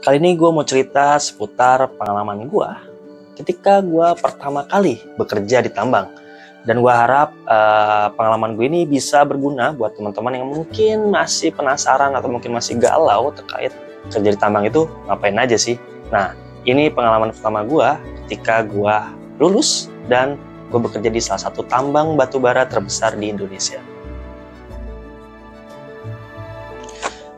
Kali ini gue mau cerita seputar pengalaman gue ketika gue pertama kali bekerja di tambang. Dan gue harap pengalaman gue ini bisa berguna buat teman-teman yang mungkin masih penasaran atau mungkin masih galau terkait kerja di tambang itu ngapain aja sih. Nah, ini pengalaman pertama gue ketika gue lulus dan gue bekerja di salah satu tambang batu bara terbesar di Indonesia.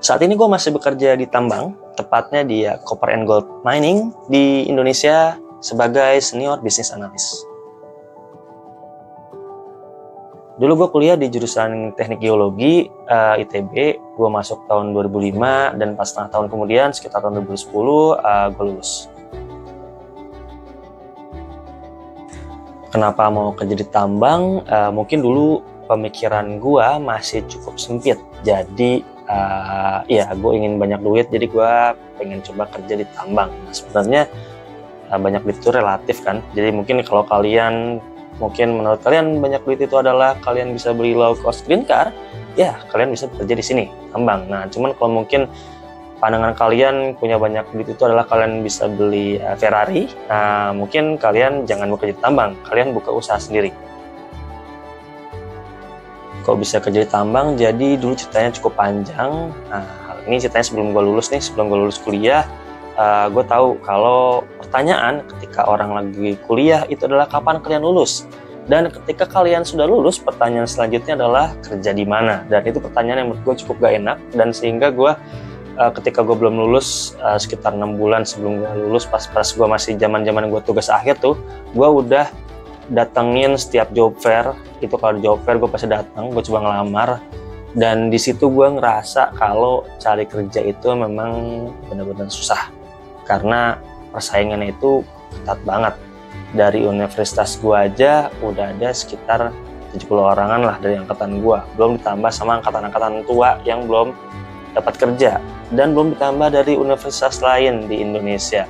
Saat ini gue masih bekerja di tambang, tepatnya di Copper and Gold Mining di Indonesia sebagai senior business analyst. Dulu gue kuliah di jurusan teknik geologi ITB, gue masuk tahun 2005 dan pas setengah tahun kemudian sekitar tahun 2010 gue lulus. Kenapa mau kerja di tambang? Mungkin dulu pemikiran gue masih cukup sempit, jadi gue ingin banyak duit, jadi gue pengen coba kerja di tambang. Nah, sebenarnya banyak duit itu relatif kan, jadi mungkin kalau kalian, menurut kalian banyak duit itu adalah kalian bisa beli low cost green car, ya kalian bisa bekerja di sini, tambang. Nah, cuman kalau mungkin pandangan kalian punya banyak duit itu adalah kalian bisa beli Ferrari, nah mungkin kalian jangan bekerja di tambang, kalian buka usaha sendiri. Kok bisa kerja di tambang? Jadi dulu ceritanya cukup panjang. Nah, ini ceritanya sebelum gue lulus kuliah, gue tahu kalau pertanyaan ketika orang lagi kuliah itu adalah kapan kalian lulus. Dan ketika kalian sudah lulus, pertanyaan selanjutnya adalah kerja di mana. Dan itu pertanyaan yang menurut gue cukup gak enak. Dan sehingga gue ketika gue belum lulus, sekitar 6 bulan sebelum gue lulus, pas gue masih zaman gue tugas akhir tuh, gue udah datengin setiap job fair. Itu kalau job fair gue pasti datang, gue coba ngelamar, dan di situ gue ngerasa kalau cari kerja itu memang benar-benar susah karena persaingannya itu ketat banget. Dari universitas gue aja udah ada sekitar 70 orangan lah dari angkatan gue, belum ditambah sama angkatan-angkatan tua yang belum dapat kerja, dan belum ditambah dari universitas lain di Indonesia.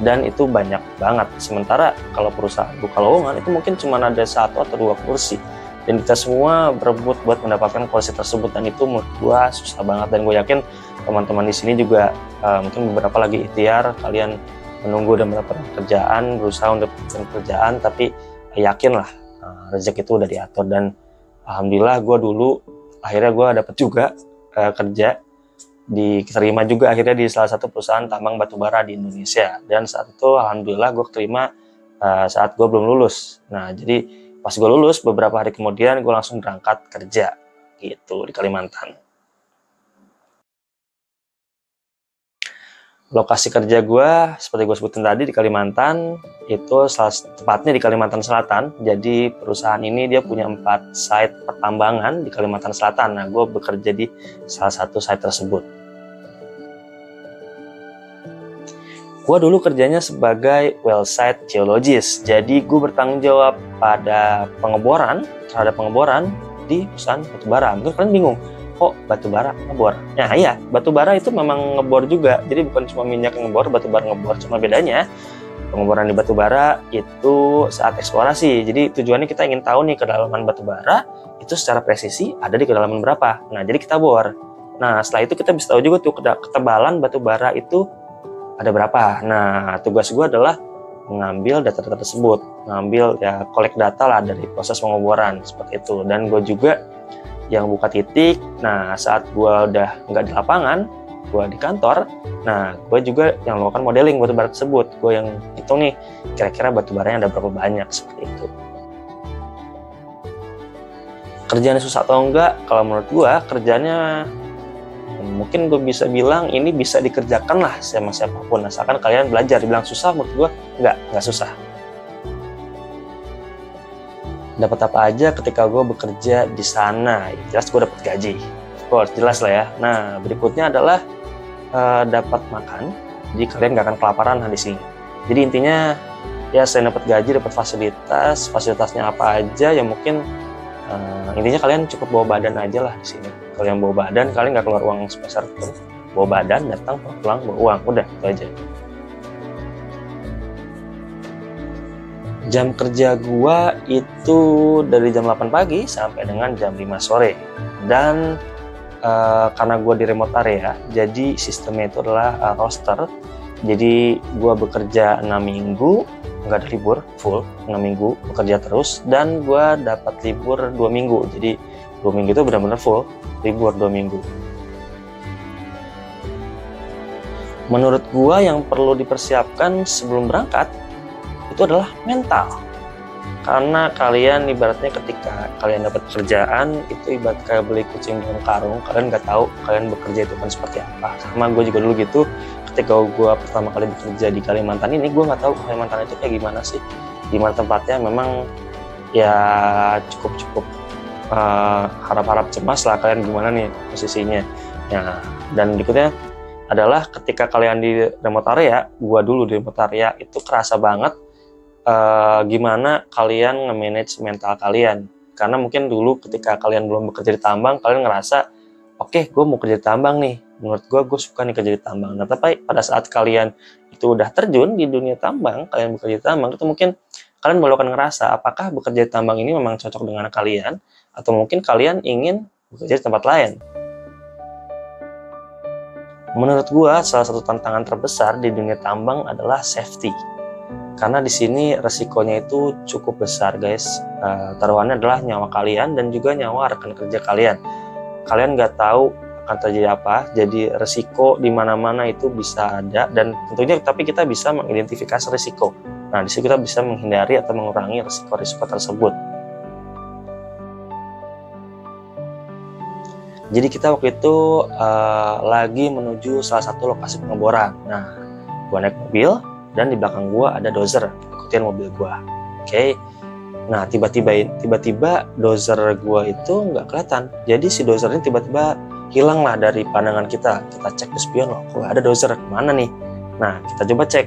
Dan itu banyak banget. Sementara kalau perusahaan buka lowongan itu mungkin cuma ada 1 atau 2 kursi, dan kita semua berebut buat mendapatkan kursi tersebut, dan itu menurut gua susah banget. Dan gue yakin teman-teman di sini juga mungkin beberapa lagi ikhtiar, kalian menunggu dan mendapatkan pekerjaan, berusaha untuk mendapatkan pekerjaan, tapi yakinlah rezeki itu udah diatur. Dan alhamdulillah gue dulu akhirnya gue dapet juga kerja, diterima juga akhirnya di salah satu perusahaan tambang batubara di Indonesia. Dan saat itu alhamdulillah gue terima saat gue belum lulus. Nah, jadi pas gue lulus beberapa hari kemudian gue langsung berangkat kerja gitu di Kalimantan. Lokasi kerja gue seperti gue sebutin tadi di Kalimantan, itu tepatnya di Kalimantan Selatan. Jadi perusahaan ini dia punya 4 site pertambangan di Kalimantan Selatan. Nah, gue bekerja di salah satu site tersebut. Gue dulu kerjanya sebagai well site geologist. Jadi gue bertanggung jawab pada terhadap pengeboran di perusahaan batubara. Mungkin kalian bingung, kok batubara ngebor? Nah iya, batubara itu memang ngebor juga. Jadi bukan cuma minyak ngebor, batubara ngebor. Cuma bedanya pengeboran di batubara itu saat eksplorasi. Jadi tujuannya kita ingin tahu nih kedalaman batubara itu secara presisi ada di kedalaman berapa. Nah, jadi kita bor. Nah, setelah itu kita bisa tahu juga tuh ketebalan batubara itu ada berapa. Nah, tugas gue adalah mengambil data-data tersebut, collect data lah dari proses pengeboran seperti itu. Dan gue juga yang buka titik. Nah, saat gue udah nggak di lapangan, gue di kantor, nah gue juga yang melakukan modeling batubara tersebut. Gue yang hitung nih kira-kira batubaranya ada berapa banyak, seperti itu. Kerjanya susah atau enggak? Kalau menurut gue kerjanya mungkin gue bisa bilang ini bisa dikerjakan lah sama siapapun, asalkan kalian belajar. Dibilang susah, menurut gue nggak susah. Dapat apa aja ketika gue bekerja di sana? Jelas gue dapat gaji, of course, jelas lah ya. Nah, berikutnya adalah dapat makan, jadi kalian nggak akan kelaparan di sini. Jadi intinya ya selain dapat gaji, dapat fasilitasnya apa aja ya mungkin intinya kalian cukup bawa badan aja lah di sini. Kalau yang bawa badan, kalian nggak keluar uang sebesar itu, bawa badan, datang pulang bawa uang, udah itu aja. Jam kerja gua itu dari jam 8 pagi sampai dengan jam 5 sore. Dan karena gue di remote area, jadi sistemnya itu adalah roster. Jadi gue bekerja 6 minggu, nggak ada libur, full 6 minggu bekerja terus, dan gue dapat libur 2 minggu. Jadi 2 minggu itu benar-benar full libur 2 minggu. Menurut gue yang perlu dipersiapkan sebelum berangkat itu adalah mental. Karena kalian ibaratnya ketika kalian dapat pekerjaan itu ibarat kayak beli kucing dalam karung. Kalian nggak tahu kalian bekerja itu kan seperti apa. Sama gue juga dulu gitu. Ketika gue pertama kali bekerja di Kalimantan ini, gue nggak tahu Kalimantan itu kayak gimana sih. Gimana tempatnya, memang ya cukup harap-harap cemas lah kalian gimana nih posisinya. Nah, dan berikutnya adalah ketika kalian di remote area, gue dulu di remote area itu kerasa banget gimana kalian nge-manage mental kalian. Karena mungkin dulu ketika kalian belum bekerja di tambang, kalian ngerasa oke, gue mau kerja di tambang nih, menurut gue suka nih kerja di tambang. Nah, tapi pada saat kalian itu udah terjun di dunia tambang, kalian bekerja di tambang, itu mungkin kalian baru akan ngerasa apakah bekerja di tambang ini memang cocok dengan kalian, atau mungkin kalian ingin bekerja di tempat lain. Menurut gue salah satu tantangan terbesar di dunia tambang adalah safety. Karena di sini resikonya itu cukup besar, guys. Taruhannya adalah nyawa kalian dan juga nyawa rekan kerja kalian. Kalian nggak tahu akan terjadi apa, jadi resiko di mana-mana itu bisa ada, dan tentunya tapi kita bisa mengidentifikasi risiko. Nah, di situ kita bisa menghindari atau mengurangi risiko-risiko tersebut. Jadi kita waktu itu lagi menuju salah satu lokasi pengeboran. Nah, gua naik mobil dan di belakang gua ada dozer ikutin mobil gua. Oke. Nah, tiba-tiba dozer gua itu nggak kelihatan. Jadi si dozer ini tiba-tiba hilang lah dari pandangan kita. Kita cek di spion, loh, kok ada dozer, kemana nih? Nah, kita coba cek,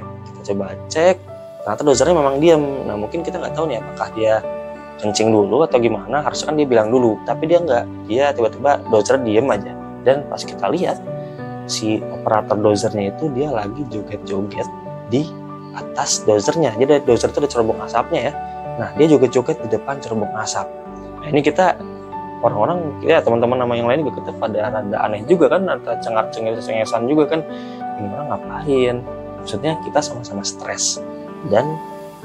ternyata dozernya memang diam. Nah, mungkin kita nggak tahu nih apakah dia kencing dulu atau gimana. Harusnya kan dia bilang dulu, tapi dia nggak. Dia tiba-tiba dozer diem aja. Dan pas kita lihat, si operator dozernya itu dia lagi joget-joget di atas dozernya. Jadi dozer itu ada cerobong asapnya ya. Nah, dia joget-joget di depan cerobong asap. Nah, ini kita orang-orang, ya teman-teman nama yang lain juga kita pada rada aneh juga kan, atau cengar-cengesan juga kan. Ini orang ngapain? Maksudnya kita sama-sama stres, dan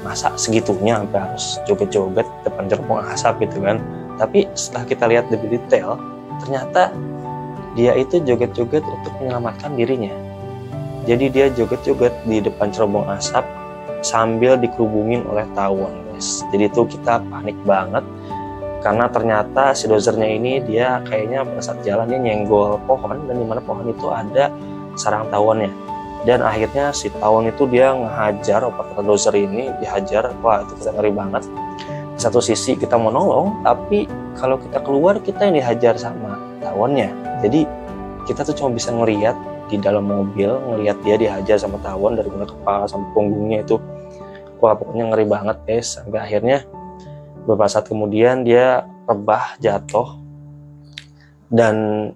masa segitunya sampai harus joget-joget depan cerobong asap gitu kan. Tapi setelah kita lihat lebih detail, ternyata dia itu joget-joget untuk menyelamatkan dirinya. Jadi dia joget-joget di depan cerobong asap sambil dikerubungin oleh tawon, guys. Jadi itu kita panik banget, karena ternyata si dozernya ini dia kayaknya pada saat jalan dia nyenggol pohon, dan di mana pohon itu ada sarang tawonnya. Dan akhirnya si tawon itu dia ngehajar operator dozer ini, dihajar. Wah, itu kita ngeri banget. Di satu sisi kita mau nolong, tapi kalau kita keluar kita yang dihajar sama tawonnya. Jadi kita tuh cuma bisa ngelihat di dalam mobil, ngelihat dia dihajar sama tawon dari mulai kepala sampai punggungnya itu. Wah, pokoknya ngeri banget, guys. Sampai akhirnya beberapa saat kemudian dia rebah, jatuh, dan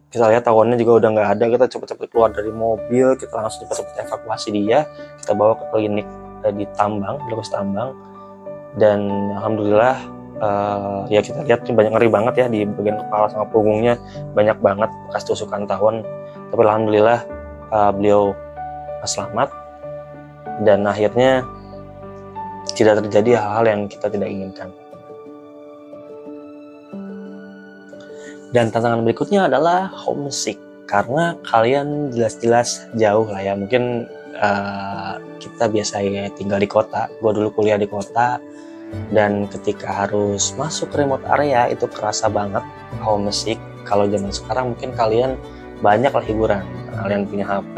kita lihat tawonnya juga udah nggak ada. Kita cepet-cepet keluar dari mobil, kita langsung cepet-cepet evakuasi dia, kita bawa ke klinik di tambang, di lokasi tambang. Dan alhamdulillah ya kita lihat banyak ngeri banget ya, di bagian kepala sama punggungnya banyak banget bekas tusukan tawon. Tapi alhamdulillah beliau selamat, dan akhirnya tidak terjadi hal-hal yang kita tidak inginkan. Dan tantangan berikutnya adalah homesick, karena kalian jelas-jelas jauh lah ya. Mungkin kita biasanya tinggal di kota, gue dulu kuliah di kota, dan ketika harus masuk remote area itu kerasa banget homesick. Kalau zaman sekarang mungkin kalian banyak lah hiburan, kalian punya HP,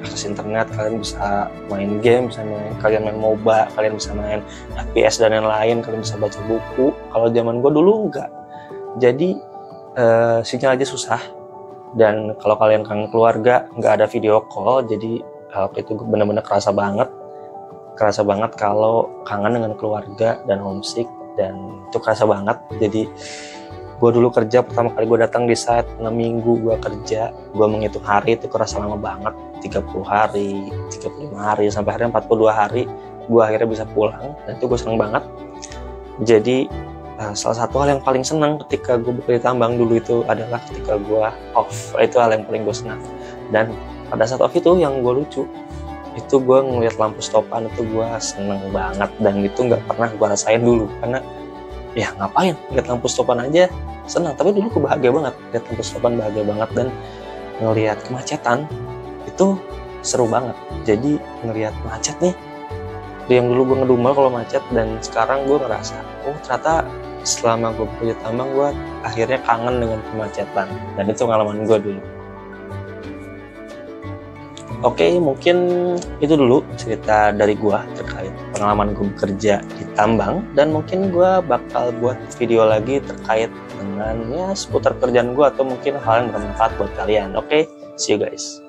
akses internet, kalian bisa main game, kalian main MOBA, kalian bisa main FPS dan lain-lain, kalian bisa baca buku. Kalau zaman gue dulu enggak, jadi sinyal aja susah, dan kalau kalian kangen keluarga nggak ada video call. Jadi waktu itu benar-benar kerasa banget kalau kangen dengan keluarga dan homesick, dan itu kerasa banget. Jadi gue dulu kerja pertama kali gue datang di site 6 minggu gue kerja, gue menghitung hari itu kerasa lama banget, 30 hari, 35 hari, sampai akhirnya 42 hari gue akhirnya bisa pulang, dan itu gue seneng banget. Jadi Salah satu hal yang paling senang ketika gue bekerja tambang dulu itu adalah ketika gue off. Itu hal yang paling gue senang. Dan pada saat off itu yang gue lucu, itu gue ngeliat lampu stopan itu gue seneng banget. Dan itu nggak pernah gue rasain dulu. Karena ya ngapain, lihat lampu stopan aja senang. Tapi dulu gue bahagia banget, lihat lampu stopan bahagia banget. Dan ngelihat kemacetan itu seru banget. Jadi ngelihat macet nih, yang dulu gue ngedumel kalau macet, dan sekarang gue ngerasa, oh ternyata selama gue bekerja tambang gue akhirnya kangen dengan kemacetan. Dan itu pengalaman gue dulu. Oke, mungkin itu dulu cerita dari gue terkait pengalaman gue bekerja di tambang, dan mungkin gue bakal buat video lagi terkait dengan ya seputar kerjaan gue atau mungkin hal yang bermanfaat buat kalian. Oke, see you guys.